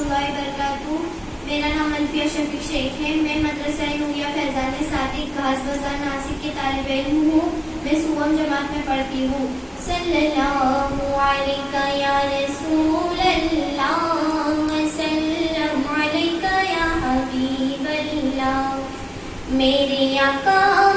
اللہ وبرکاتہ۔ میرا نام الفیہ شفیق شیخ ہے۔ میں مدرسہ نوریہ فیضان صادق گھاس بازار ناسک کی طالب علم ہوں۔ میں سوم جماعت میں پڑھتی ہوں۔ صلی اللہ علیہ یا رسول اللہ وسلم علیہ یا حبیب اللہ۔ میرے آقا